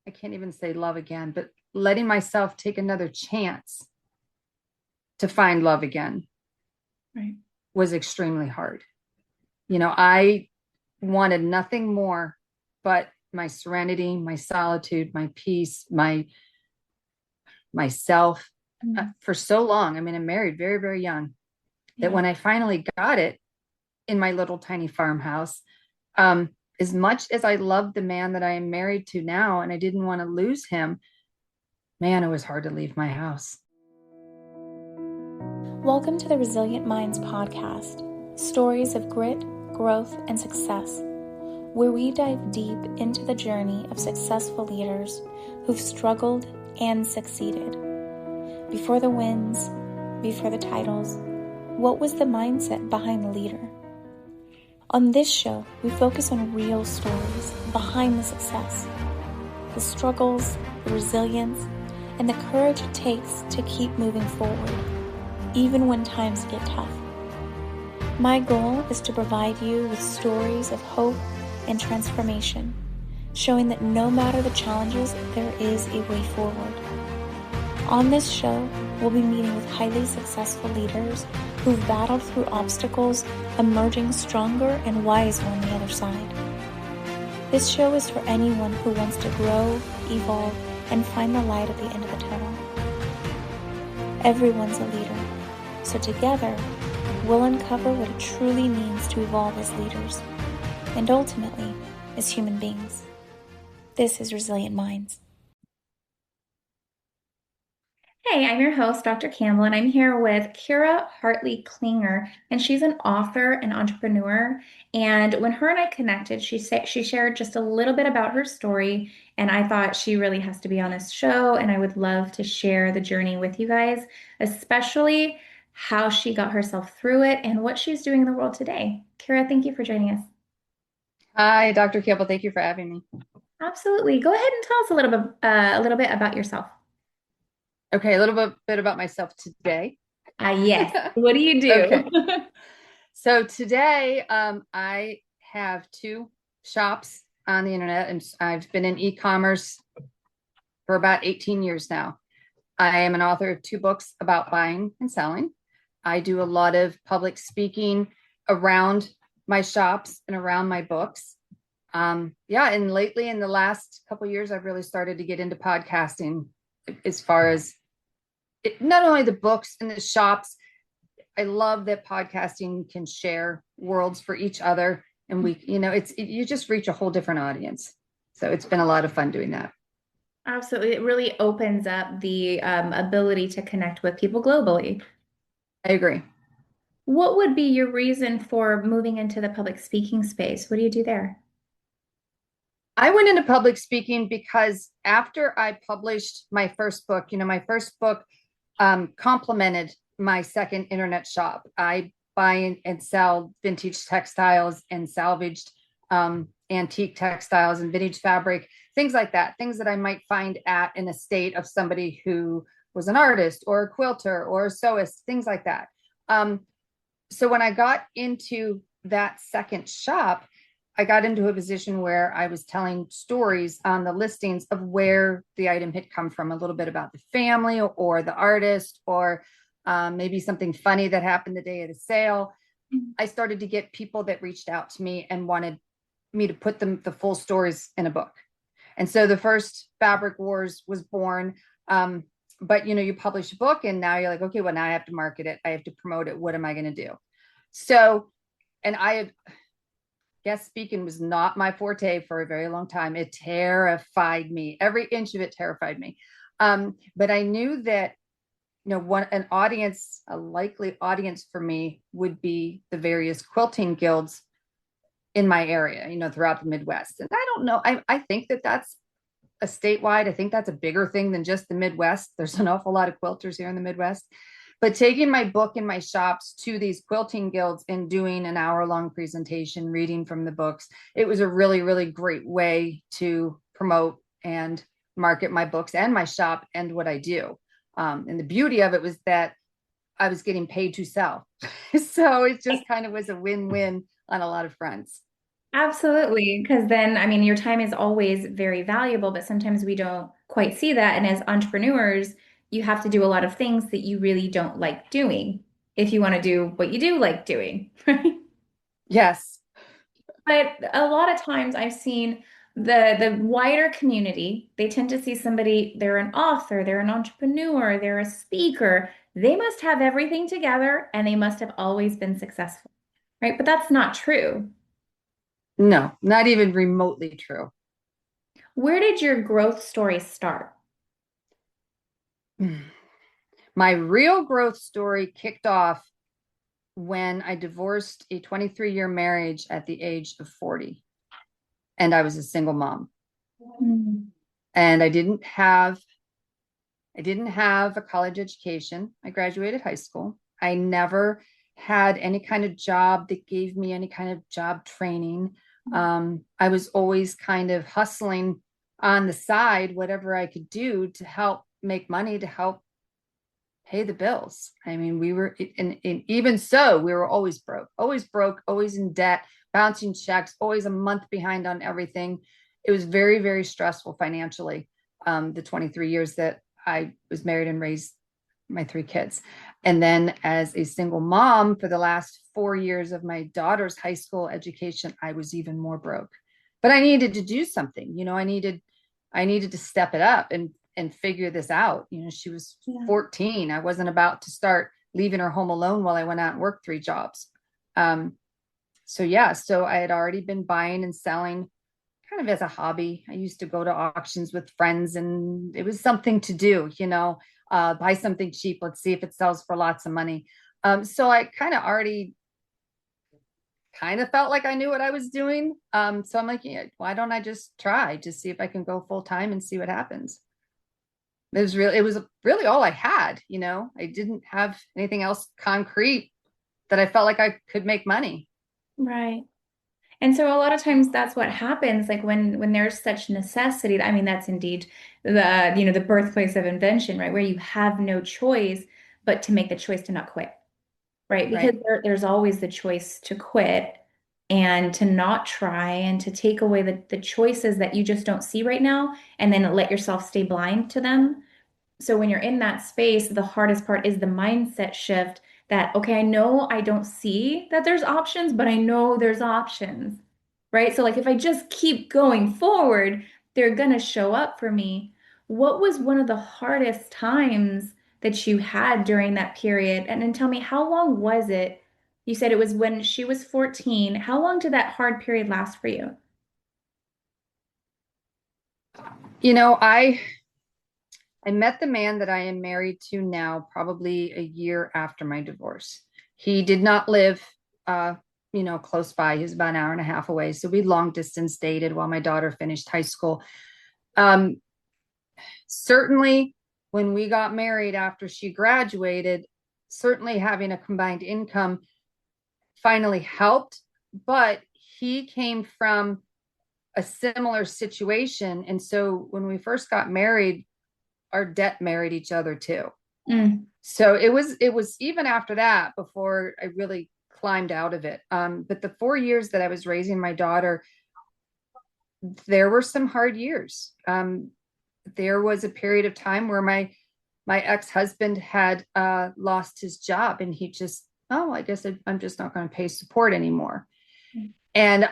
I can't even say love again, but letting myself take another chance to find love again Right. was extremely hard. I wanted nothing more but my serenity, my solitude, my peace, myself Mm. for so long. I mean, I married very, very young that Yeah. when I finally got it in my little tiny farmhouse, um, as much as I loved the man that I am married to now and I didn't want to lose him, man, it was hard to leave my house. Welcome to the Resilient Minds podcast, stories of grit, growth, and success, where we dive deep into the journey of successful leaders who've struggled and succeeded. Before the wins, before the titles, what was the mindset behind the leader? On this show, we focus on real stories behind the success, the struggles, the resilience, and the courage it takes to keep moving forward, even when times get tough. My goal is to provide you with stories of hope and transformation, showing that no matter the challenges, there is a way forward. On this show, we'll be meeting with highly successful leaders who've battled through obstacles, emerging stronger and wiser on the other side. This show is for anyone who wants to grow, evolve, and find the light at the end of the tunnel. Everyone's a leader, so together, we'll uncover what it truly means to evolve as leaders, and ultimately, as human beings. This is Resilient Minds. Hey, I'm your host, Dr. Campbell, and I'm here with Kira Hartley Klinger, and she's an author and entrepreneur. And when her and I connected, she shared just a little bit about her story, and I thought she really has to be on this show, and I would love to share the journey with you guys, especially how she got herself through it and what she's doing in the world today. Kira, thank you for joining us. Hi, Dr. Campbell. Thank you for having me. Absolutely. Go ahead and tell us a little bit about yourself. Okay, a little bit about myself today. Yes. What do you do? Okay. So today, I have two shops on the internet, and I've been in e-commerce for about 18 years now. I am an author of two books about buying and selling. I do a lot of public speaking around my shops and around my books. Yeah, and lately in the last couple of years, I've really started to get into podcasting as far as not only the books and the shops. I love that podcasting can share worlds for each other. And you just reach a whole different audience. So it's been a lot of fun doing that. Absolutely. It really opens up the ability to connect with people globally. I agree. What would be your reason for moving into the public speaking space? What do you do there? I went into public speaking because after I published my first book, my first book complemented my second internet shop. I buy and sell vintage textiles and salvaged antique textiles and vintage fabric, things like that, things that I might find at an estate of somebody who was an artist or a quilter or a sewist, things like that. Um, so when I got into that second shop, I got into a position where I was telling stories on the listings of where the item had come from, a little bit about the family or the artist, or maybe something funny that happened the day of the sale. I started to get people that reached out to me and wanted me to put the full stories in a book. And so the first Fabric Wars was born. But you publish a book and now you're like, okay, well, now I have to market it. I have to promote it. What am I going to do? So, and I have guest speaking was not my forte for a very long time. It terrified me. Every inch of it terrified me. But I knew that a likely audience for me would be the various quilting guilds in my area, throughout the Midwest. And I don't know. I think that that's a statewide. I think that's a bigger thing than just the Midwest. There's an awful lot of quilters here in the Midwest. But taking my book in my shops to these quilting guilds and doing an hour-long presentation, reading from the books, it was a really, really great way to promote and market my books and my shop and what I do. And the beauty of it was that I was getting paid to sell. So it just kind of was a win-win on a lot of fronts. Absolutely. Because then, I mean, your time is always very valuable, but sometimes we don't quite see that. And as entrepreneurs, you have to do a lot of things that you really don't like doing if you want to do what you do like doing, right? Yes. But a lot of times I've seen the wider community, they tend to see somebody, they're an author, they're an entrepreneur, they're a speaker. They must have everything together and they must have always been successful, right? But that's not true. No, not even remotely true. Where did your growth story start? My real growth story kicked off when I divorced a 23-year marriage at the age of 40, and I was a single mom. Mm. And I didn't have a college education. I graduated high school. I never had any kind of job that gave me any kind of job training. I was always kind of hustling on the side, whatever I could do to help make money to help pay the bills. I mean, we were, and even so, we were always broke, always in debt, bouncing checks, always a month behind on everything. It was very, very stressful financially. The 23 years that I was married and raised my three kids. And then as a single mom for the last 4 years of my daughter's high school education, I was even more broke. But I needed to do something. I needed to step it up and figure this out. She was Yeah. 14. I wasn't about to start leaving her home alone while I went out and worked three jobs. So I had already been buying and selling kind of as a hobby. I used to go to auctions with friends and it was something to do, buy something cheap. Let's see if it sells for lots of money. So I kind of already kind of felt like I knew what I was doing. So I'm like, yeah, why don't I just try to see if I can go full time and see what happens? It was really all I had. I didn't have anything else concrete that I felt like I could make money. Right. And so a lot of times that's what happens, like when there's such necessity. I mean, that's indeed the birthplace of invention, right? Where you have no choice but to make the choice to not quit, right? Because Right. there's always the choice to quit and to not try and to take away the choices that you just don't see right now and then let yourself stay blind to them. So when you're in that space, the hardest part is the mindset shift that, okay, I know I don't see that there's options, but I know there's options, right? So like if I just keep going forward, they're gonna show up for me. What was one of the hardest times that you had during that period? And then tell me, how long was it? You said it was when she was 14. How long did that hard period last for you? I met the man that I am married to now probably a year after my divorce. He did not live, uh, close by. He was about an hour and a half away. So we long distance dated while my daughter finished high school. Um, Certainly, when we got married after she graduated, certainly having a combined income finally helped. But he came from a similar situation. And so when we first got married, our debt married each other too. Mm, So it was even after that before I really climbed out of it. But the 4 years that I was raising my daughter, there were some hard years. There was a period of time where my ex-husband had lost his job and he just, oh, I guess I'm just not going to pay support anymore. And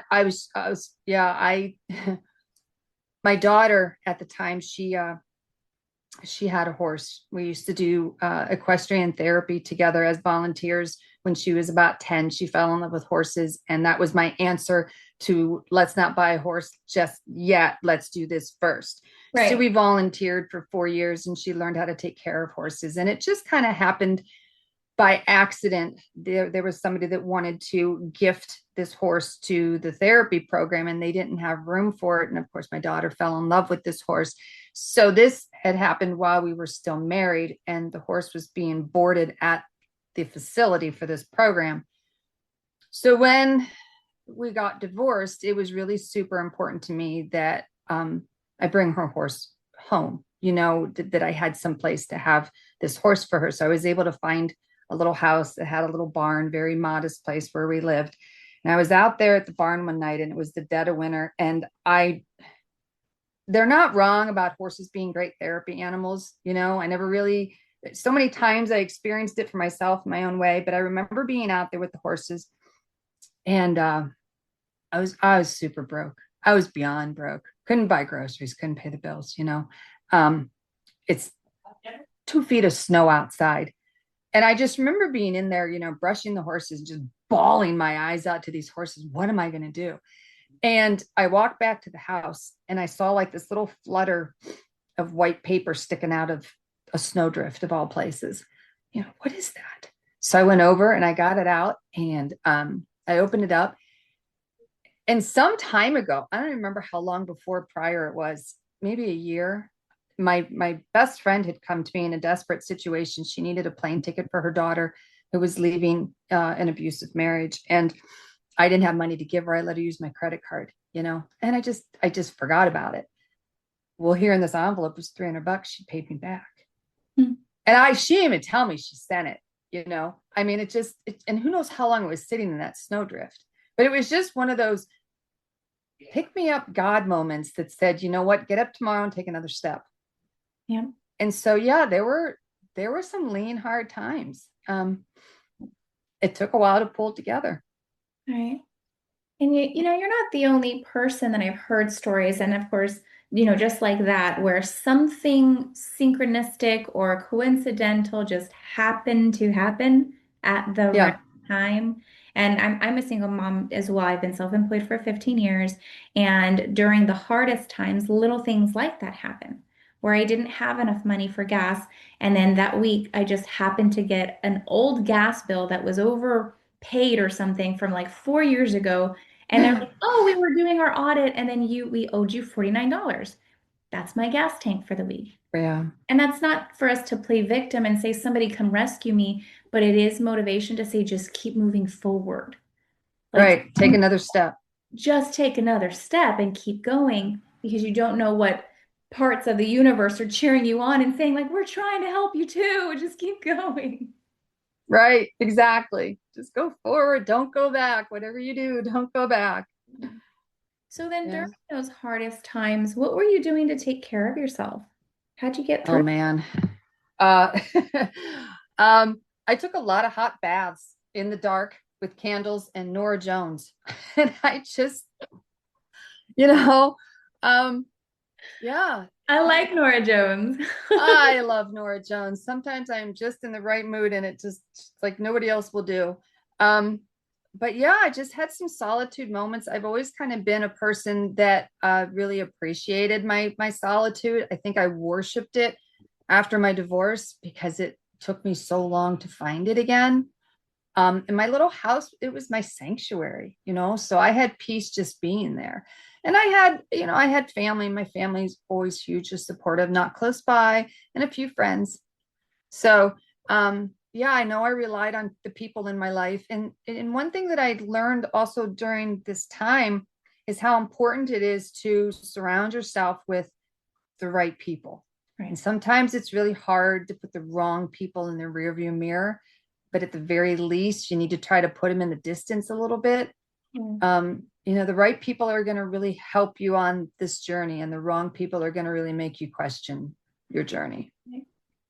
yeah, my daughter at the time, she had a horse. We used to do equestrian therapy together as volunteers. When she was about 10, she fell in love with horses. And that was my answer to, let's not buy a horse just yet. Let's do this first. So right. we volunteered for 4 years and she learned how to take care of horses. And it just kind of happened by accident. There was somebody that wanted to gift this horse to the therapy program and they didn't have room for it. And of course, my daughter fell in love with this horse. So this had happened while we were still married, and the horse was being boarded at the facility for this program. So when we got divorced, it was really super important to me that I bring her horse home, that I had some place to have this horse for her. So I was able to find a little house that had a little barn, very modest place where we lived. And I was out there at the barn one night and it was the dead of winter. And they're not wrong about horses being great therapy animals. I never really, so many times I experienced it for myself in my own way, but I remember being out there with the horses and I was super broke. I was beyond broke. Couldn't buy groceries, couldn't pay the bills. Um, it's 2 feet of snow outside. And I just remember being in there, brushing the horses, just bawling my eyes out to these horses. What am I going to do? And I walked back to the house and I saw like this little flutter of white paper sticking out of a snowdrift of all places. What is that? So I went over and I got it out and I opened it up. And some time ago, I don't remember how long before prior it was, maybe a year. My best friend had come to me in a desperate situation. She needed a plane ticket for her daughter who was leaving an abusive marriage. And I didn't have money to give her. I let her use my credit card, and I just forgot about it. Well, here in this envelope was $300. She paid me back. Hmm. And she didn't even tell me she sent it. I mean, and who knows how long it was sitting in that snowdrift, but it was just one of those pick me up God moments that said, you know what, get up tomorrow and take another step. Yeah. And so, yeah, there were some lean, hard times. It took a while to pull it together. Right. And you're not the only person that I've heard stories, and of course, just like that, where something synchronistic or coincidental just happened to happen at the right Yeah. time. And I'm a single mom as well. I've been self-employed for 15 years, and during the hardest times, little things like that happen, where I didn't have enough money for gas, and then that week I just happened to get an old gas bill that was overpaid or something from like 4 years ago. And they're like, oh, we were doing our audit and then we owed you $49. That's my gas tank for the week. Yeah. And that's not for us to play victim and say somebody come rescue me, but it is motivation to say just keep moving forward. Like Right. Take another step. just take another step and keep going because you don't know what parts of the universe are cheering you on and saying like we're trying to help you too. Just keep going. Right. Exactly. Just go forward. Don't go back. Whatever you do, don't go back. So then Yeah. during those hardest times, what were you doing to take care of yourself? How'd you get Oh through? man. I took a lot of hot baths in the dark with candles and Nora Jones. And I just, you know, um, yeah, I like Nora Jones. I love Nora Jones. Sometimes I'm just in the right mood and it just like nobody else will do. Um, but yeah, I just had some solitude moments. I've always kind of been a person that really appreciated my solitude. I think I worshiped it after my divorce because it took me so long to find it again. And my little house, it was my sanctuary. So I had peace just being there. And I had family. My family's always hugely supportive, not close by, and a few friends. So yeah, I know I relied on the people in my life. And one thing that I learned also during this time is how important it is to surround yourself with the right people. And Right. sometimes it's really hard to put the wrong people in the rearview mirror, but at the very least, you need to try to put them in the distance a little bit. Mm. The right people are going to really help you on this journey, and the wrong people are going to really make you question your journey.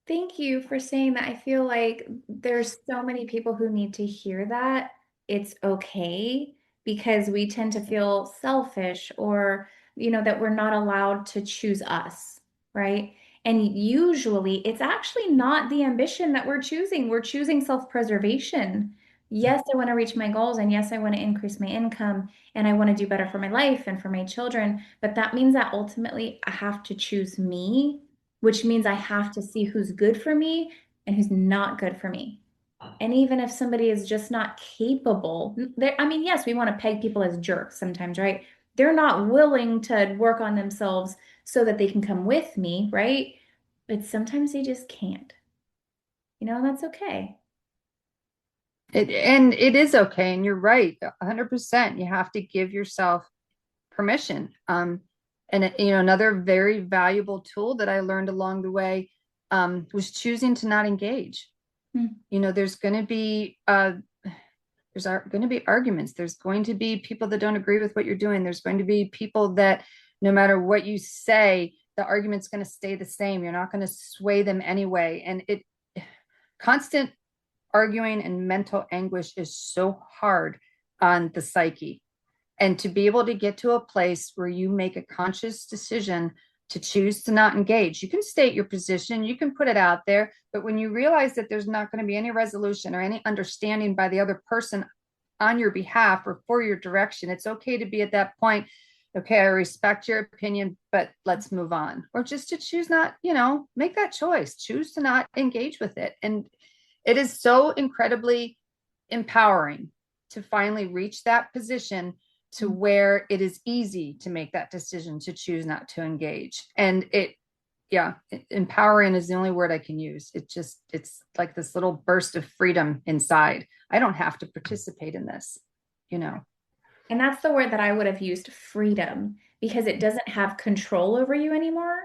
Thank you for saying that. I feel like there's so many people who need to hear that it's okay because we tend to feel selfish or, that we're not allowed to choose us, right? And usually it's actually not the ambition that we're choosing. We're choosing self-preservation. Yes, I want to reach my goals, and yes, I want to increase my income, and I want to do better for my life and for my children. But that means that ultimately I have to choose me, which means I have to see who's good for me and who's not good for me. And even if somebody is just not capable, I mean, yes, we want to peg people as jerks sometimes, right? They're not willing to work on themselves so that they can come with me, right? But sometimes they just can't, and that's okay. And it is okay. And you're right, 100%. You have to give yourself permission. And another very valuable tool that I learned along the way was choosing to not engage. Hmm. There's going to be there's going to be arguments. There's going to be people that don't agree with what you're doing. There's going to be people that no matter what you say, the argument's going to stay the same. You're not going to sway them anyway. And constant arguing and mental anguish is so hard on the psyche. And to be able to get to a place where you make a conscious decision to choose to not engage, you can state your position, you can put it out there, but when you realize that there's not going to be any resolution or any understanding by the other person on your behalf or for your direction, it's okay to be at that point. Okay, I respect your opinion, but let's move on. Or just to choose not, make that choice, choose to not engage with it. And it is so incredibly empowering to finally reach that position to where it is easy to make that decision to choose not to engage. And empowering is the only word I can use. It's like this little burst of freedom inside. I don't have to participate in this. And that's the word that I would have used, freedom, because it doesn't have control over you anymore.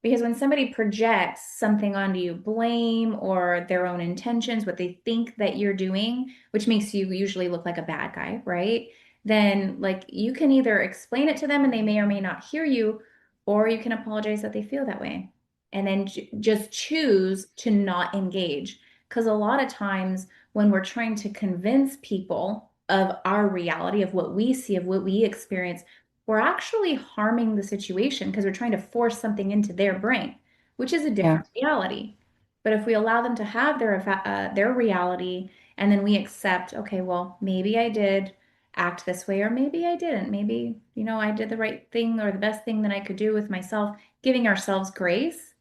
Because when somebody projects something onto you, blame or their own intentions, what they think that you're doing, which makes you usually look like a bad guy, right? Then like you can either explain it to them and they may or may not hear you, or you can apologize that they feel that way. And then just choose to not engage. Because a lot of times when we're trying to convince people of our reality, of what we see, of what we experience, we're actually harming the situation because we're trying to force something into their brain, which is a different reality. But if we allow them to have their reality, and then we accept, okay, well, maybe I did act this way, or maybe I didn't. Maybe, I did the right thing or the best thing that I could do with myself, giving ourselves grace.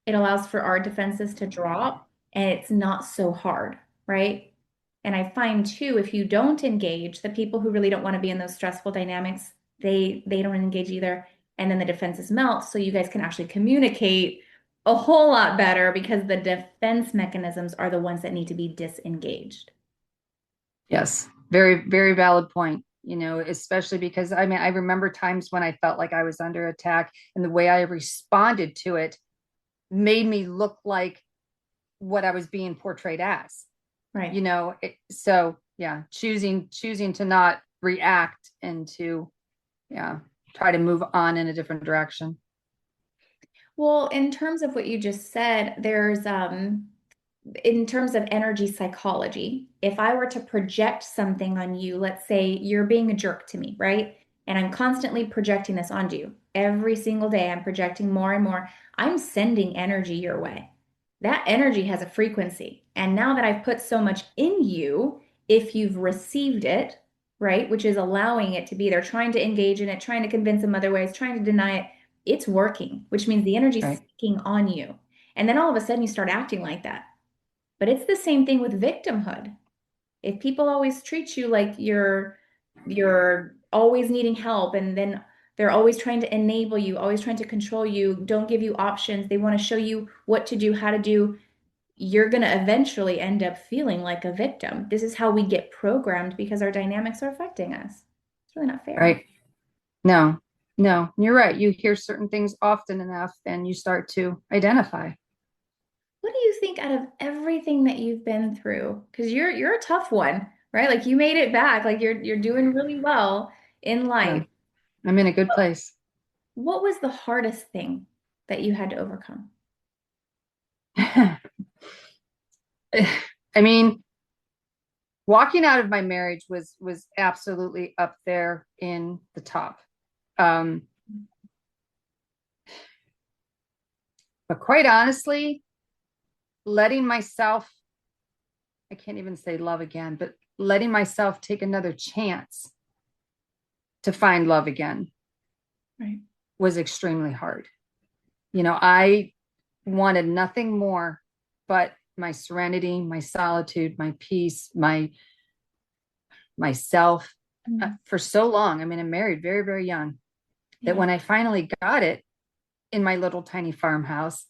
It allows for our defenses to drop, and it's not so hard, right? And I find too, if you don't engage, the people who really don't want to be in those stressful dynamics, they don't engage either. And then the defenses melt. So you guys can actually communicate a whole lot better because the defense mechanisms are the ones that need to be disengaged. Yes, very, very valid point. Especially because I remember times when I felt like I was under attack and the way I responded to it made me look like what I was being portrayed as. Right. So yeah, choosing to not react and to, try to move on in a different direction. Well, in terms of what you just said, there's in terms of energy psychology, if I were to project something on you, let's say you're being a jerk to me, right? And I'm constantly projecting this onto you. Every single day, I'm projecting more and more. I'm sending energy your way. That energy has a frequency. And now that I've put so much in you, if you've received it, right, which is allowing it to be there, trying to engage in it, trying to convince them other ways, trying to deny it, it's working, which means the energy's Right. sticking on you. And then all of a sudden you start acting like that. But it's the same thing with victimhood. If people always treat you like you're always needing help, and then they're always trying to enable you, always trying to control you, don't give you options, they want to show you what to do, how to do, you're going to eventually end up feeling like a victim. This is how we get programmed because our dynamics are affecting us. It's really not fair. Right. No, you're right. You hear certain things often enough and you start to identify. What do you think out of everything that you've been through? Because you're a tough one, right? Like you made it back. Like you're doing really well in Yeah, life. I'm in a good place. What was the hardest thing that you had to overcome? I mean, walking out of my marriage was absolutely up there in the top. But quite honestly, letting myself, I can't even say love again, but letting myself take another chance to find love again Right. was extremely hard. I wanted nothing more but my serenity, my solitude, my peace, myself for so long. I mean, I'm married very, very young, that when I finally got it in my little tiny farmhouse,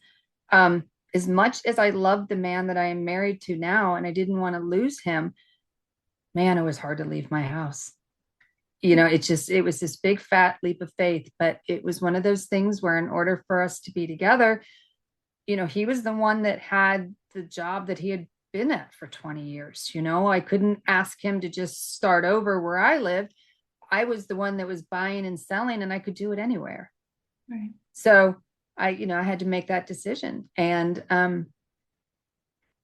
as much as I love the man that I am married to now, and I didn't want to lose him, man, it was hard to leave my house. It was this big fat leap of faith, but it was one of those things where in order for us to be together, he was the one that had the job that he had been at for 20 years. I couldn't ask him to just start over where I lived. I was the one that was buying and selling, and I could do it anywhere. Right. So I had to make that decision. And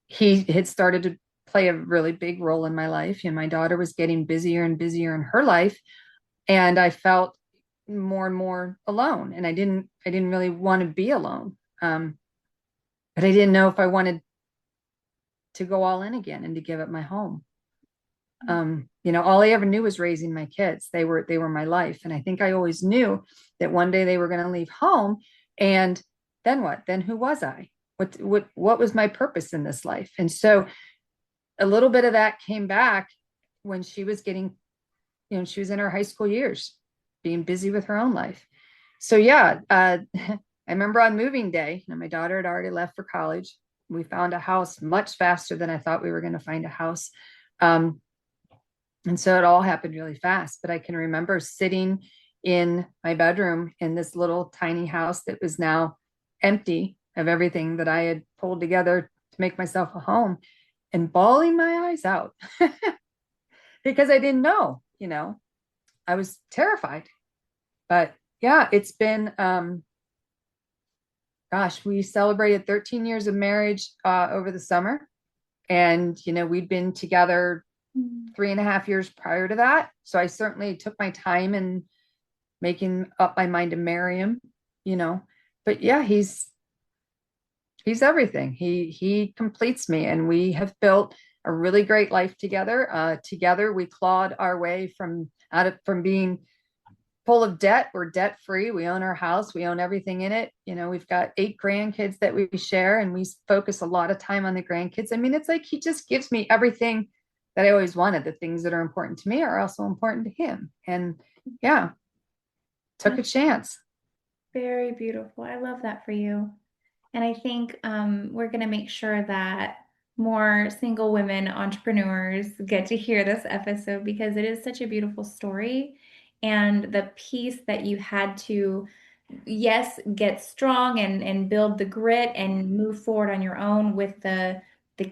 he had started to play a really big role in my life. My daughter was getting busier and busier in her life. And I felt more and more alone. And I didn't really want to be alone. But I didn't know if I wanted to go all in again and to give up my home. All I ever knew was raising my kids. They were my life. And I think I always knew that one day they were going to leave home. And then what? Then who was I? What was my purpose in this life? And so a little bit of that came back when she was getting, she was in her high school years, being busy with her own life. So yeah, I remember on moving day, my daughter had already left for college. We found a house much faster than I thought we were going to find a house. And so it all happened really fast. But I can remember sitting in my bedroom in this little tiny house that was now empty of everything that I had pulled together to make myself a home, and bawling my eyes out because I didn't know, I was terrified. But yeah, it's been, we celebrated 13 years of marriage over the summer. And, we'd been together 3.5 years prior to that. So I certainly took my time in making up my mind to marry him, but yeah, he's everything. He completes me, and we have built a really great life together. Together we clawed our way from being full of debt. We're debt free. We own our house. We own everything in it. We've got 8 grandkids that we share, and we focus a lot of time on the grandkids. I mean, it's like he just gives me everything that I always wanted. The things that are important to me are also important to him. And yeah, took a chance. Very beautiful. I love that for you. And I think we're going to make sure that more single women entrepreneurs get to hear this episode, because it is such a beautiful story. And the piece that you had to, yes, get strong and build the grit and move forward on your own with the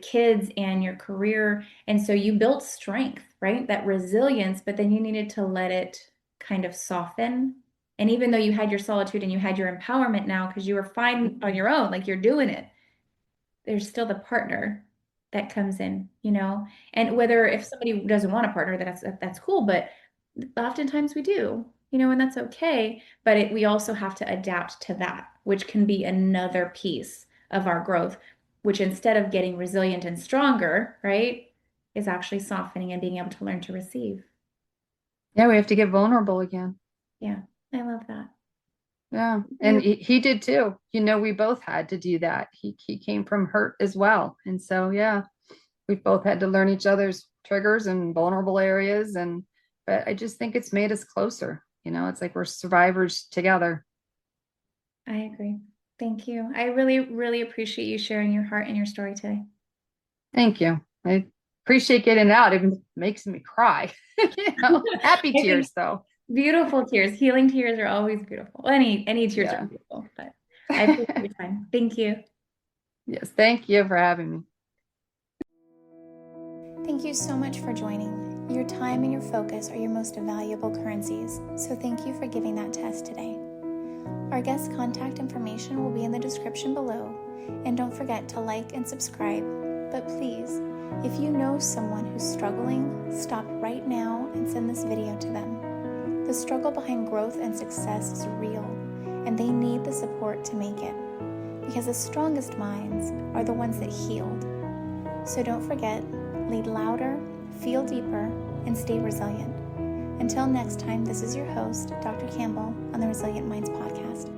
kids and your career. And so you built strength, right? That resilience, but then you needed to let it kind of soften. And even though you had your solitude and you had your empowerment now, because you were fine on your own, like you're doing it, there's still the partner that comes in, and whether if somebody doesn't want a partner, that's cool. But oftentimes we do, and that's okay. But we also have to adapt to that, which can be another piece of our growth, which instead of getting resilient and stronger, right, is actually softening and being able to learn to receive. Yeah, we have to get vulnerable again. Yeah, I love that. Yeah, and he did too. We both had to do that. He came from hurt as well. And so, yeah, we both had to learn each other's triggers and vulnerable areas. But I just think it's made us closer. It's like we're survivors together. I agree. Thank you. I really, really appreciate you sharing your heart and your story today. Thank you. I appreciate getting it out. It makes me cry. Happy tears though. Beautiful tears. Healing tears are always beautiful. Any tears are beautiful, but I appreciate your time. Thank you. Yes, thank you for having me. Thank you so much for joining. Your time and your focus are your most valuable currencies, so thank you for giving that to us today. Our guest contact information will be in the description below, and don't forget to like and subscribe. But please, if you know someone who's struggling, stop right now and send this video to them. The struggle behind growth and success is real, and they need the support to make it, because the strongest minds are the ones that healed. So don't forget, lead louder, feel deeper, and stay resilient. Until next time, this is your host, Dr. Campbell, on the Resilient Minds podcast.